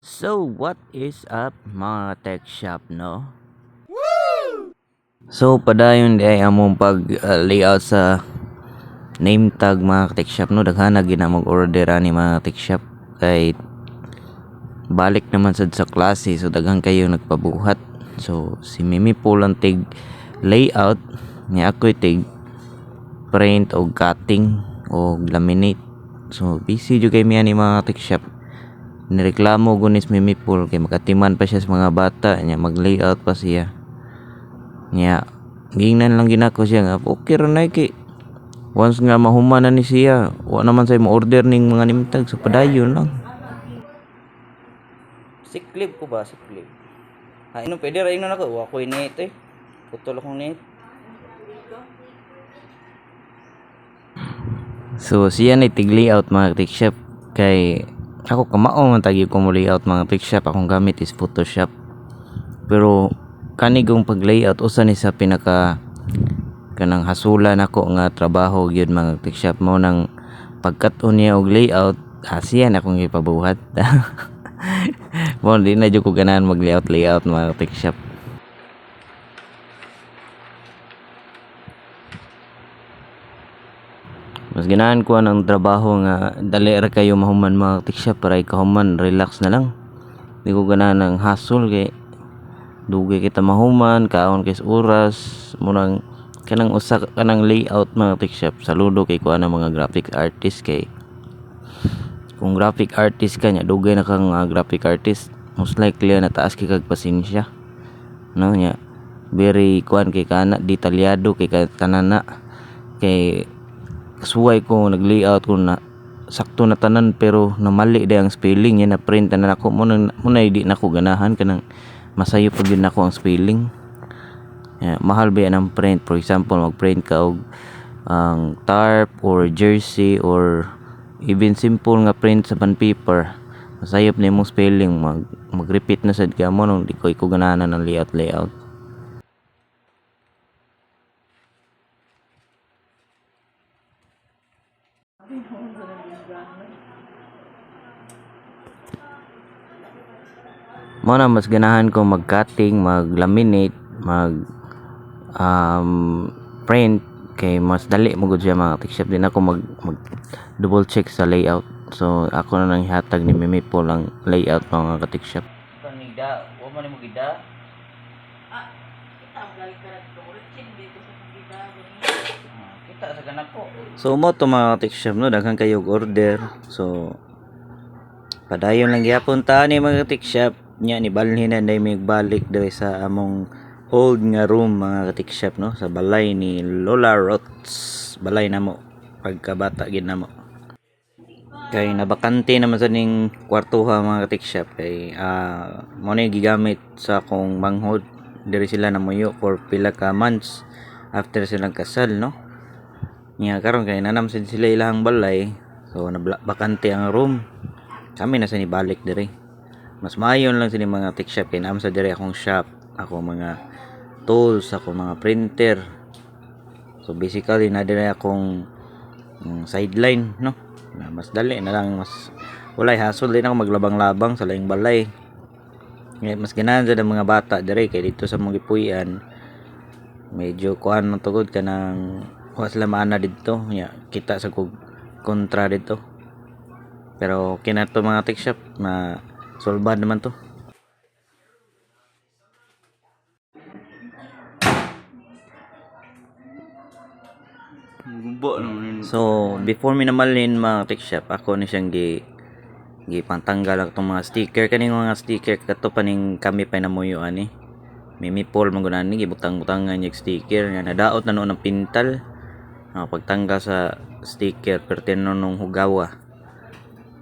So what is up mga tech shop, no? So padayon di ay among pag layout sa name tag mga tech shop, no? Daghana gid na mag-order ani mga tech shop kay balik naman sad sa klase, so daghan kayo nagpabuhat. So si Mimi po lang tig layout niya, ako tig print o cutting o laminate. So busy jud kay mi ani mga tech shop. Nireklamo gunis Mimi Pool kay makatiman pa siya sa mga bata niya, mag-layout pa siya niya. Gingnan lang ginako siya nga okay ra na kay once nga mahuman na ni siya, wa naman say mo-order ning mga nimtag, so padayon lang. Siklib ko ba? Siklib. Ha, ino pwede ra ino nako. Wa ko ini ito eh. Putol akong net. So siya ni tig layout mga tech shop kay ako kamao man tagi ko mo layout mga tech shop. Akong gamit is Photoshop. Pero kanigong pag layout usa ni sa pinaka kanang hasulan ako nga trabaho gyud mga tech shop mo nang pagkat-on niya og layout, siya na akong ipabuhat. Mo di na jud ko ganahan mag layout mga tech shop. Mas ganahan ko ang trabaho nga dali ra kayo mahuman mga tech shop para ikahuman relax na lang. Di ko ganahan ng hustle kay dugay kita mahuman kaon kay oras murang kanang usa kanang layout mga tech shop. Saludo kay kuan mga graphic artist kay kung graphic artist ka nya dugay na kang graphic artist, most likely na taas kay kag pasensya, no nya. Very kuan kay kana detalyado kay tanana kay kasuway ko nag-layout ko na sakto na tanan pero namali day ang spelling niya, na print na nako mo di nako ganahan kanang masayo pag din nako ang spelling. Mahal ba yan ang print? For example, mag-print ka og ang tarp or jersey or even simple nga print sa bond paper, masayop na imong spelling, mag-repeat na sad ka mo nung di ko ganahan ng layout. Mo na mas ganahan ko mag-cutting, mag-laminate, print kay mas dali mo gud siya mga tech shop. Din ako mag double check sa layout, so ako na nang ihatag ni Mimi po lang layout mga tech shop. Panida, wa man mo gida. Kita ang gali ka dito, origin dito sa pagida kita sa ganap po. So mo to mga tech shop, no, daghan kayo order, so padayon lang gyapon ta ni mga tech shop nya, ni balhin na day mig balik diri sa among old nga room mga tech shop, no, sa balay ni Lola Rots. Balay namo pagkabata gid namo kay nabakante naman sa ning kwartuha mga tech shop kay mo na gigamit sa akong manghod. Diri sila namuyo for pila ka months after silang kasal, no nya. Karon kay nanam sila ilang balay, so nabakante ang room, kami na sa ni balik diri. Mas maayon lang sini mga tech shop kay naam sa diri akong shop, ako mga tools, ako mga printer. So basically na diri akong sideline, no, na mas dali na lang, mas walay hassle din ako maglabang-labang sa laing balay. Ngayon mas ganahan sa mga bata diri kay dito sa mga gipuy-an medyo kuan man tugod ka nang wa sila maana dito nya, kita sa kontra dito. Pero kinato mga tech shop na solbad naman to. So before mi namalin mga tech shop, ako ni siyang gipantanggal ang itong mga sticker. Kaning mga sticker kato paning kami pa namuyo ani Mimi Paul mangunan ni gibutang-butangan yung sticker nga nadaot na noon ng pintal. Pagtanggal sa sticker pertino nung hugawa.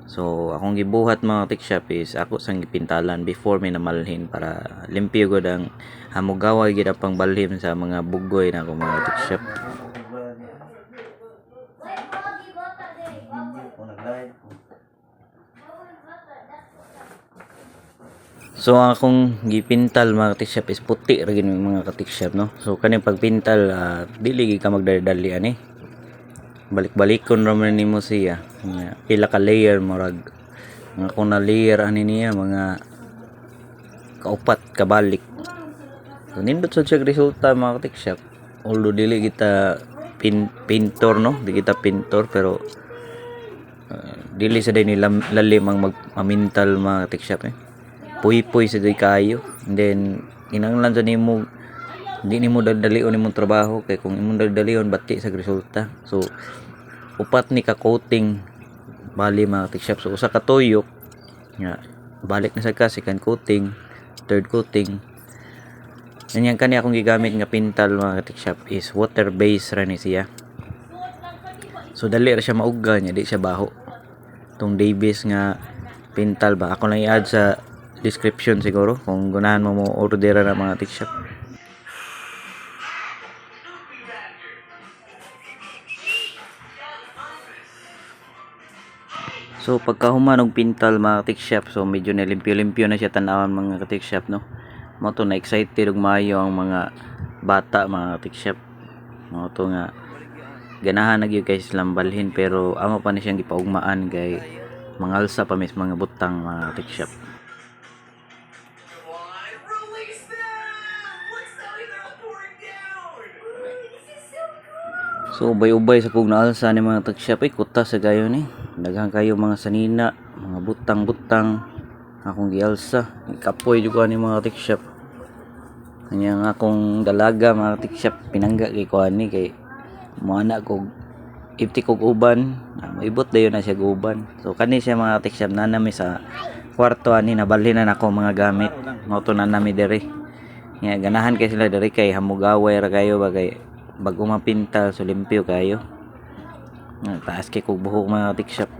So akong gibuhat mga tech shop is ako sang gipintalan before mi namalhin para limpyo gud ang hamugawa gid ang pangbalhim sa mga bugoy na ako mga tech shop. So akong gipintal mga tech shop is puti ra gid mga tech shop, no. So kaning pagpintal dili gid ka magdali ani, balik-balikon ra man nimo siya. Pila ka layer murag Nga kung na-layer ani niya mga kaupat kabalik. So nindot sa check resulta mga katiksyap. Although dili kita pintor no, di kita pintor pero dili sa day nila lalim ang magmamintal mga katiksyap Puy-puy sa day kayo. And then kinahanglan sa nimo hindi nimo daldalion imong trabaho kay kung imong daldalion bati sa resulta. So upat ni ka coating bali mga katiksyap. So usa ka tuyok nga balik na sa ka second coating, third coating. Ganyan kani akong gigamit nga pintal mga katiksyap is water based ra ni siya. So dali ra siya maugga nya, di siya baho. Tong Davis nga pintal ba ako lang i-add sa description siguro kung gunahan mo order na mga katiksyap. So pagkahuman og pintal mga katiksyap, so medyo nalimpyo-limpyo na siya tan-awan mga katiksyap no. Mo to na excited og maayo ang mga bata mga katiksyap. Mo to nga ganahan na gyud kay silang balhin pero amo pa ni siyang gipaugmaan kay mangalsa pa mis mga butang mga katiksyap. So ubay-ubay sa kog naalsa ni mga katiksyap kutas sa gayo ni. Daghang kayo mga sanina, mga butang-butang akong gialsa. Ikapoy jud ko ani mga katiksyap. Kanya nga akong dalaga mga katiksyap pinangga kay ko ani kay mo anak kog ifti kog uban, maibot dayon na siya uban. So kani siya mga katiksyap na nami sa kwarto ani nabalhin na nako mga gamit. Mo to na nami diri. Nga ganahan kay sila diri kay hamugaway ra kayo bagay bago mapintal so limpyo kayo. Taas kay kog buhok mga katiksyap.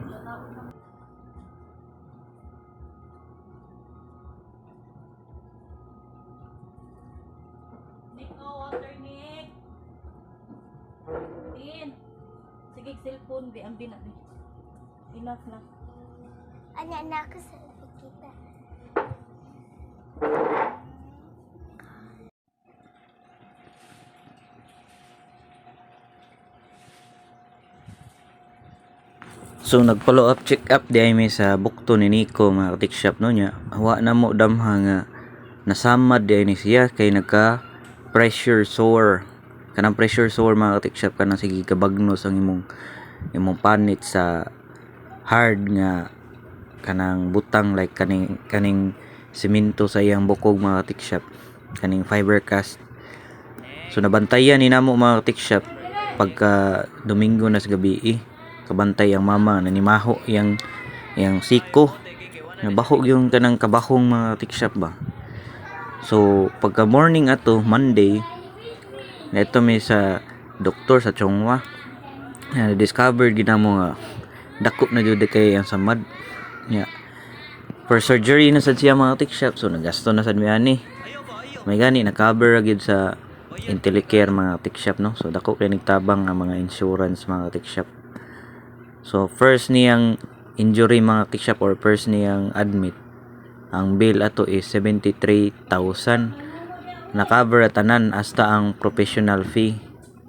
Sige, cellphone di ang binabi. Enough na. Anak ko sa kita. So nag-follow up check up di ay may sa bukto ni Nico mga katiksyap no nya. Wa na mo damha nga nasamad di ay ni siya kay nagka pressure sore. Kanang pressure sore mga katiksyap kanang sige kabagnos ang imong panit sa hard nga kanang butang like kaning semento sa iyang bukog mga katiksyap, kaning fiber cast. So nabantayan ni namo mga katiksyap pagka Domingo na sa gabi kabantay ang mama nanimaho yang siko nabahog yung kanang kabahong mga katiksyap ba. So pagka morning ato Monday neto may sa doktor sa Chongwa na discovered ginamo nga dako na jud kay ang samad nya. For surgery na sad siya mga katiksyap, so nagasto na sad mi ani. May gani na cover gyud sa Intellicare mga katiksyap no. So dako kay nagtabang ang mga insurance mga katiksyap. So first niyang injury mga katiksyap or first niyang admit, ang bill ato is 73,000. Na-cover tanan hasta ang professional fee.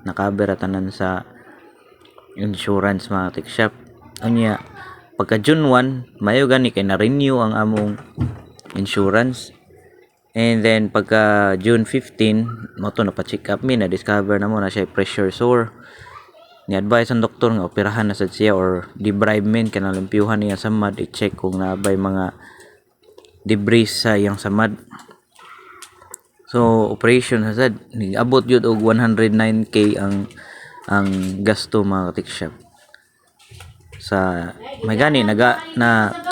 Na-cover tanan sa insurance mga katiksyap. Unya pagka June 1 mayo gani kay na-renew ang among insurance. And then pagka June 15 mo to na-check up mi na discover na mo na siya pressure sore. Ni-advise ang doktor nga operahan na sad siya or debridement kanang limpyuhan niya sa mad i-check kung nabay mga debris sa iyang samad. So operation sad ni-abot jud og 109k ang gasto mga katiksyap. Sa may gani na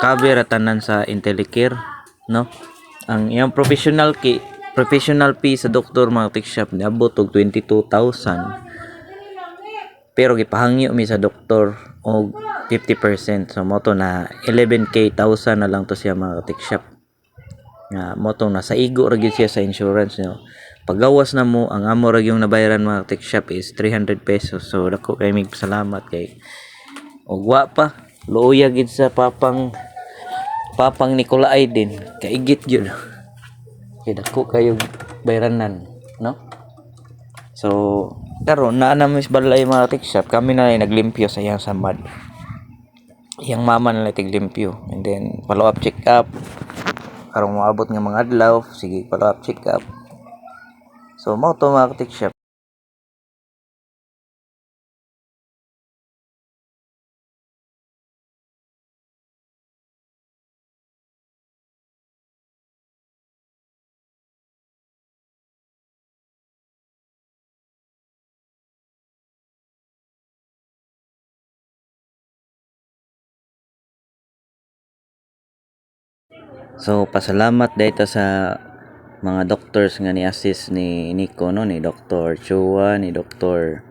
cover tanan sa Intellicare no. Ang iyang professional fee sa doktor mga katiksyap niabot og 22,000. Pero gipahangyo mi sa doktor og 50%. So mo to na 11k thousand na lang to siya mga katiksyap. Nga mo to na sa igo ra gyud siya sa insurance no. Paggawas na mo ang amo ra yung nabayaran mga katiksyap is 300 pesos. So dako kay mig salamat kay og wa pa luoya gid sa papang Nicolay din kaigit gyud. Kay dako kayo bayranan no. So karon naa na mis balay mga katiksyap kami na naglimpyo sa iyang samad. iyang mama na lang limpyo, and then follow up check up karong maabot nga mga adlaw, sige follow up check up. So mao to mga ka-tikshop. So pasalamat dito sa mga doctors nga ni assist ni Nico, no, ni Dr. Chua, ni Dr.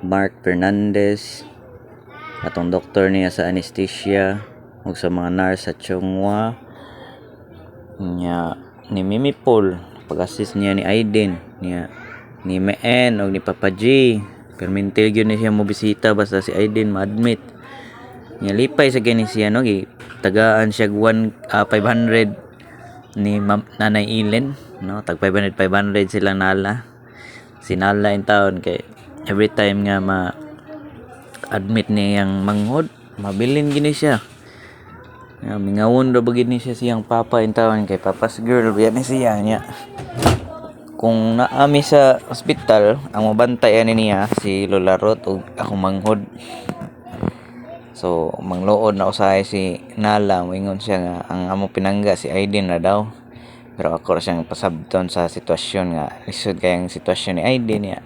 Mark Fernandez, atong doktor niya sa anesthesia, ug sa mga nurse sa Chungwa niya, ni Mimi Paul pag-assist niya ni Aiden niya, ni Meen ug ni Papa G. Permintil gyud ni siya mo bisita basta si Aiden ma-admit niya, lipay sa gani siya, no, tagaan siya 500 ni Nanay Ilen, no, tag 500 sila nala sinala in town kay every time nga admit niyang manghod mabilin gini siya. Mingawon daw bagid ni siya siyang papa in town kay papa's girl biya ni siya niya. Kung naami sa ospital, ang mabantay ani niya si Lola Rot ug ako manghod. So mangluod na usahay si Nala, moingon siya nga ang amo pinangga si Aiden na daw. Pero ako ra siyang pasabton sa sitwasyon nga lisod kay ang sitwasyon ni Aiden niya.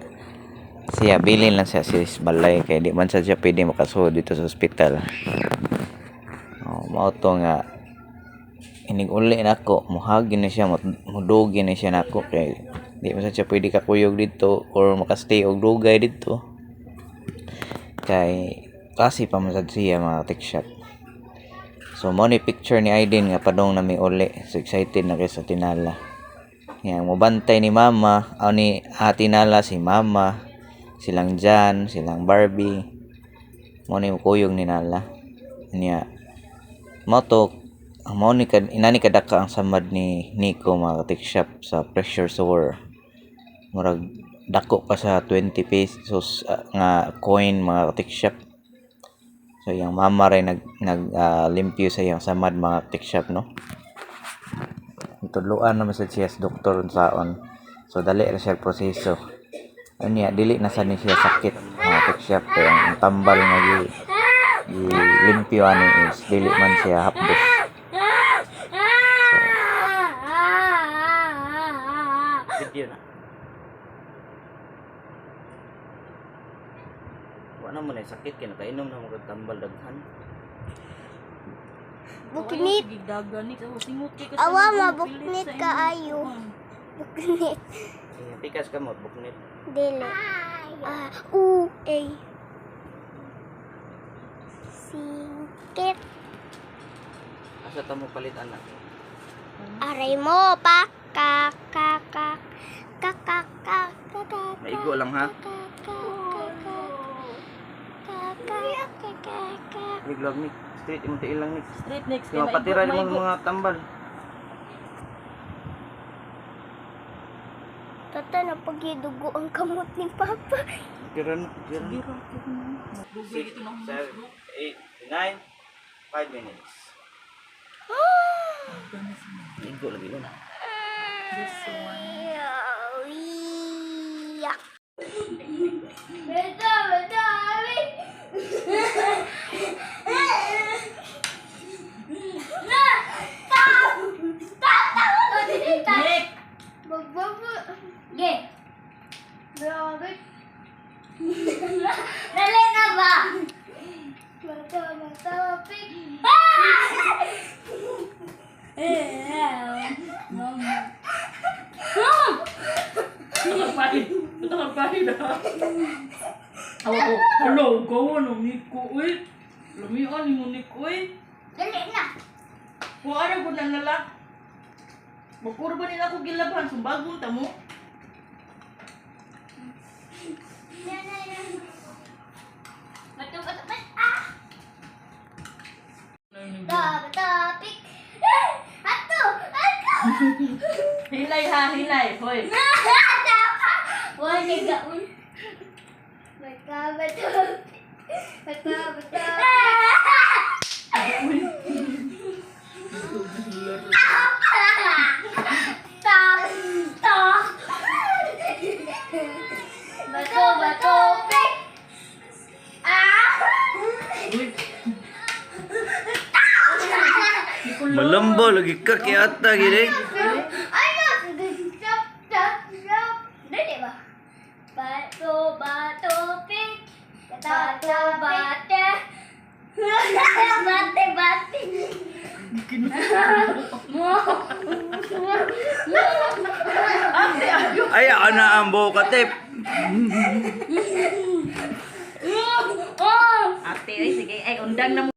Siya bilin lang siya sa balay kay di man siya pwede makasuod dito sa ospital. Mao to nga inig-uli nako, muhagin na siya, mudugin na siya nako kay di man siya pwede kakuyog dito or makastay og dugay dito. Kay klase pa man sad siya mga tikshop. So mo ni picture ni Aiden nga padong na may uli. So excited na kay sa tinala. Yang mobantay ni mama, o ni ate Nala si mama, silang Jan, silang Barbie. Mo ni kuyog ni Nala. Niya moto mo ni inani kadaka ang samad ni Nico mga tikshop sa pressure sewer. Murag dako pa sa 20 pesos nga coin mga tikshop. So yung mama rin limpyo sa yung samad mga tikshop, no. Itudluan naman sa siya sa doktor unsaon. So dali ra siya proseso. Anya dili na sa ni siya sakit mga tikshop kay ang tambal nga limpyo ani is dili man siya hapdos. Video na. Wala mo na sakit kay nakainom na mo tambal daghan. Buknit. Awa mabuknit ka ayo. Buknit. Pikas ka mo buknit. Dili. Singkit. Asa ta mo palit anak? Aray mo pa Maigo lang ha. Biglag ni street imo ilang ni. Street next Kaya patira mo mga tambal. Tata na pagidugo ang kamot ni Papa. Tira na. 6, 7, 8, 9, 5 minutes. Maigo lagi lang. Dali na ba? Hello, gawa ng Nico, uy. Lamian ni mo, Nico, uy. Dali na. Kung ano ko na nala. Magkurba nila ako gilaban. Sumbagong tamo. Topic. Ato. Hilay ha, hilay. Hoy. Wala gaun. Bata. Stop. Stop. Bato, bato, pick. Malamba lagi ka kaya ata gini. Ano? Stop, stop, stop. Dali ba? Bato, bato, pick. Bato, bate. Bate, bate. Ay, ana ang bukatip. Ate, ay sige. Ay, undang na mo.